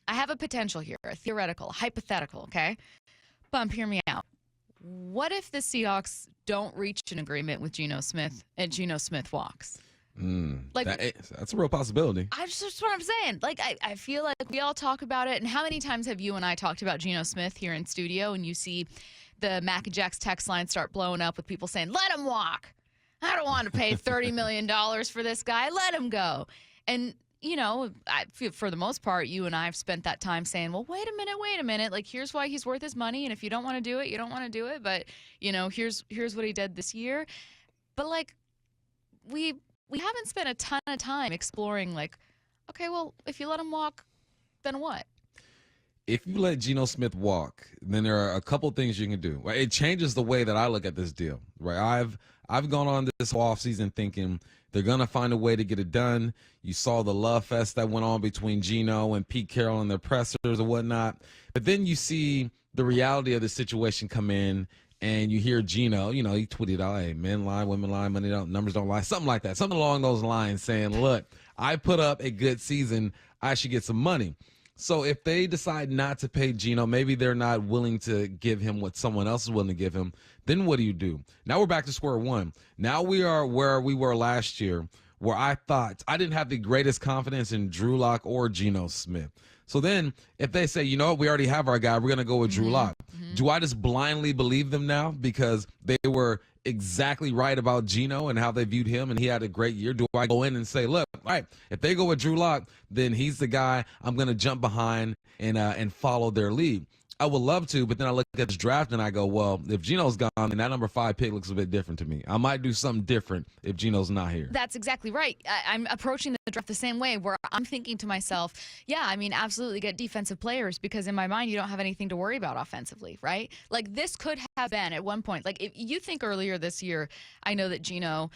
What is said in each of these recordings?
I have a potential here, a theoretical, hypothetical, okay? Bump, hear me out. What if the Seahawks don't reach an agreement with Geno Smith and Geno Smith walks? Like that's a real possibility. That's what I'm saying. Like, I feel like we all talk about it. And how many times have you and I talked about Geno Smith here in studio, and you see the Mac and Jack's text line start blowing up with people saying, let him walk. I don't want to pay $30 million for this guy. Let him go. And, you know, I feel for the most part, you and I have spent that time saying, well, wait a minute. Like, here's why he's worth his money. And if you don't want to do it, you don't want to do it. But, you know, here's what he did this year. But, like, we haven't spent a ton of time exploring, like, okay, well, if you let him walk, then what? If you let Geno Smith walk, then there are a couple things you can do. Right? It changes the way that I look at this deal. Right? I've gone on this whole offseason thinking they're going to find a way to get it done. You saw the love fest that went on between Geno and Pete Carroll and their pressers and whatnot. But then you see the reality of the situation come in, and you hear Geno, you know, he tweeted out, hey, men lie, women lie, money don't, numbers don't lie, something like that, something along those lines, saying, look, I put up a good season, I should get some money. So if they decide not to pay Geno, maybe they're not willing to give him what someone else is willing to give him, then what do? Now we're back to square one. Now we are where we were last year, where I thought I didn't have the greatest confidence in Drew Lock or Geno Smith. So then if they say, you know what, we already have our guy, we're going to go with Drew Lock. Do I just blindly believe them now because they were exactly right about Geno and how they viewed him and he had a great year? Do I go in and say, look, all right, if they go with Drew Lock, then he's the guy I'm going to jump behind and follow their lead? I would love to, but then I look at this draft and I go, well, if Geno's gone, then that number 5 pick looks a bit different to me. I might do something different if Geno's not here. That's exactly right. I'm approaching the draft the same way, where I'm thinking to myself, yeah, I mean, absolutely get defensive players, because in my mind, you don't have anything to worry about offensively, right? Like, this could have been at one point. Like, if you think earlier this year, I know that Geno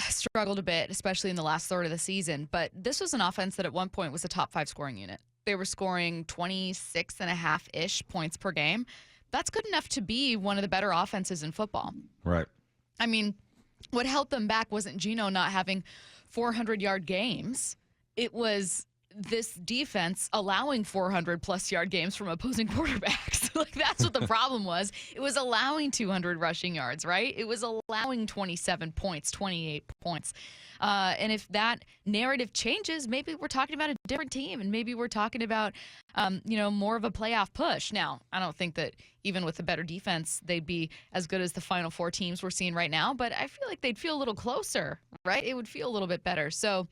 struggled a bit, especially in the last third of the season, but this was an offense that at one point was a top 5 scoring unit. They were scoring 26.5-ish points per game. That's good enough to be one of the better offenses in football. Right. I mean, what held them back wasn't Geno not having 400-yard games. It was this defense allowing 400-plus yard games from opposing quarterbacks. Like, that's what the problem was. It was allowing 200 rushing yards, right? It was allowing 27 points, 28 points. And if that narrative changes, maybe we're talking about a different team, and maybe we're talking about, more of a playoff push. Now, I don't think that even with a better defense, they'd be as good as the Final Four teams we're seeing right now, but I feel like they'd feel a little closer, right? It would feel a little bit better. So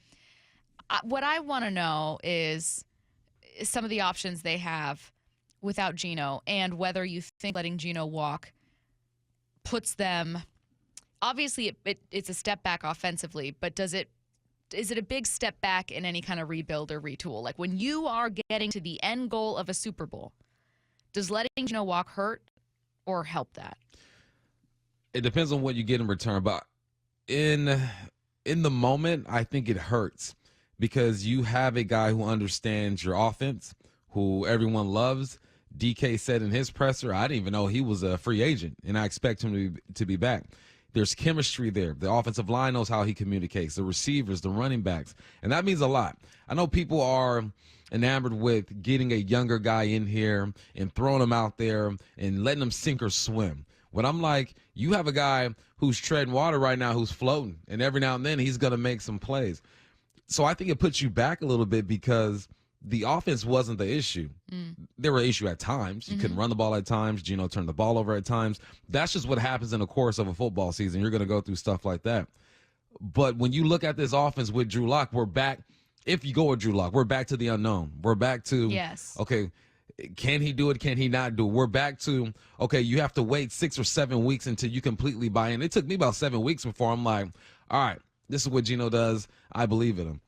what I want to know is some of the options they have without Geno, and whether you think letting Geno walk puts them. Obviously, it's a step back offensively, but is it a big step back in any kind of rebuild or retool? Like, when you are getting to the end goal of a Super Bowl, does letting Geno walk hurt or help that? It depends on what you get in return, but in the moment, I think it hurts because you have a guy who understands your offense, who everyone loves. DK said in his presser, I didn't even know he was a free agent, and I expect him to be back. There's chemistry there. The offensive line knows how he communicates, the receivers, the running backs, and that means a lot. I know people are enamored with getting a younger guy in here and throwing him out there and letting him sink or swim. When I'm like, you have a guy who's treading water right now, who's floating, and every now and then he's going to make some plays. So I think it puts you back a little bit because the offense wasn't the issue. There were issues at times. You couldn't run the ball at times. Geno turned the ball over at times. That's just what happens in the course of a football season. You're going to go through stuff like that. But when you look at this offense with Drew Lock, we're back. If you go with Drew Lock, we're back to the unknown. We're back to, okay, can he do it? Can he not do it? We're back to, okay, you have to wait 6 or 7 weeks until you completely buy in. It took me about 7 weeks before I'm like, all right, this is what Geno does. I believe in him.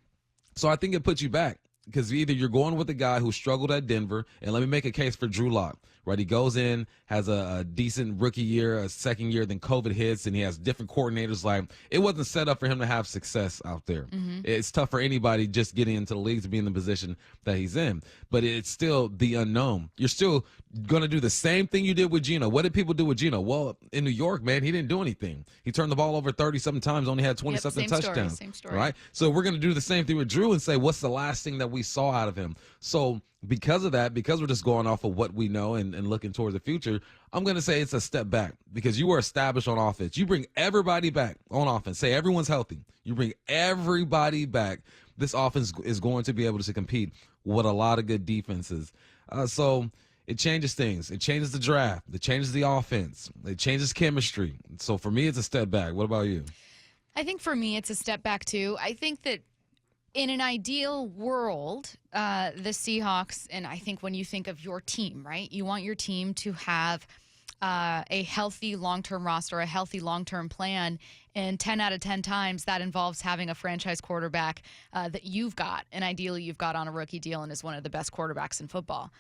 So I think it puts you back. Because either you're going with a guy who struggled at Denver, and let me make a case for Drew Lock, right? He goes in, has a decent rookie year, a second year, then COVID hits, and he has different coordinators. Like, it wasn't set up for him to have success out there. It's tough for anybody just getting into the league to be in the position that he's in. But it's still the unknown. You're still going to do the same thing you did with Geno. What did people do with Geno? Well, in New York, man, he didn't do anything. He turned the ball over 30-something times, only had 20-something touchdowns. Same story. Right? So we're going to do the same thing with Drew and say, what's the last thing that we we saw out of him. So because of that, because we're just going off of what we know and looking towards the future, I'm going to say it's a step back because you were established on offense. You bring everybody back on offense. Say everyone's healthy. You bring everybody back. This offense is going to be able to compete with a lot of good defenses. So it changes things. It changes the draft. It changes the offense. It changes chemistry. So for me, it's a step back. What about you? I think for me, it's a step back, too. I think that in an ideal world, the Seahawks, and I think when you think of your team, right, you want your team to have a healthy long-term roster, a healthy long-term plan, and 10 out of 10 times that involves having a franchise quarterback that you've got, and ideally you've got on a rookie deal and is one of the best quarterbacks in football.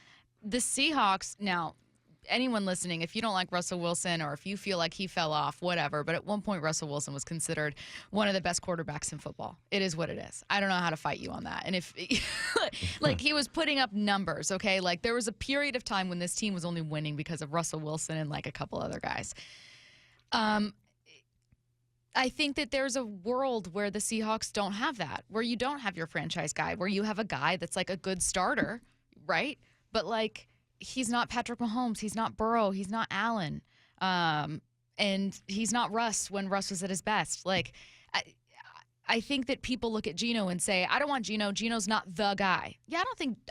The Seahawks, now, anyone listening, if you don't like Russell Wilson or if you feel like he fell off, whatever, but at one point Russell Wilson was considered one of the best quarterbacks in football. It is what it is. I don't know how to fight you on that. And if, like, he was putting up numbers, okay? Like, there was a period of time when this team was only winning because of Russell Wilson and, like, a couple other guys. I think that there's a world where the Seahawks don't have that, where you don't have your franchise guy, where you have a guy that's, like, a good starter, right? But, like, he's not Patrick Mahomes. He's not Burrow. He's not Allen. And he's not Russ when Russ was at his best. Like, I think that people look at Geno and say, I don't want Geno. Geno's not the guy. Yeah, I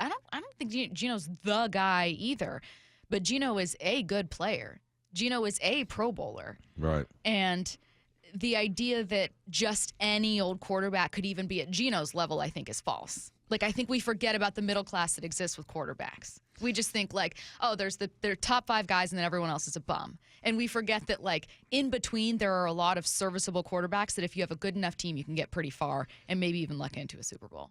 don't think Geno's the guy either. But Geno is a good player. Geno is a Pro Bowler. Right. And the idea that just any old quarterback could even be at Geno's level, I think, is false. Like, I think we forget about the middle class that exists with quarterbacks. We just think, like, oh, there are top 5 guys and then everyone else is a bum. And we forget that, like, in between, there are a lot of serviceable quarterbacks that if you have a good enough team, you can get pretty far and maybe even luck into a Super Bowl.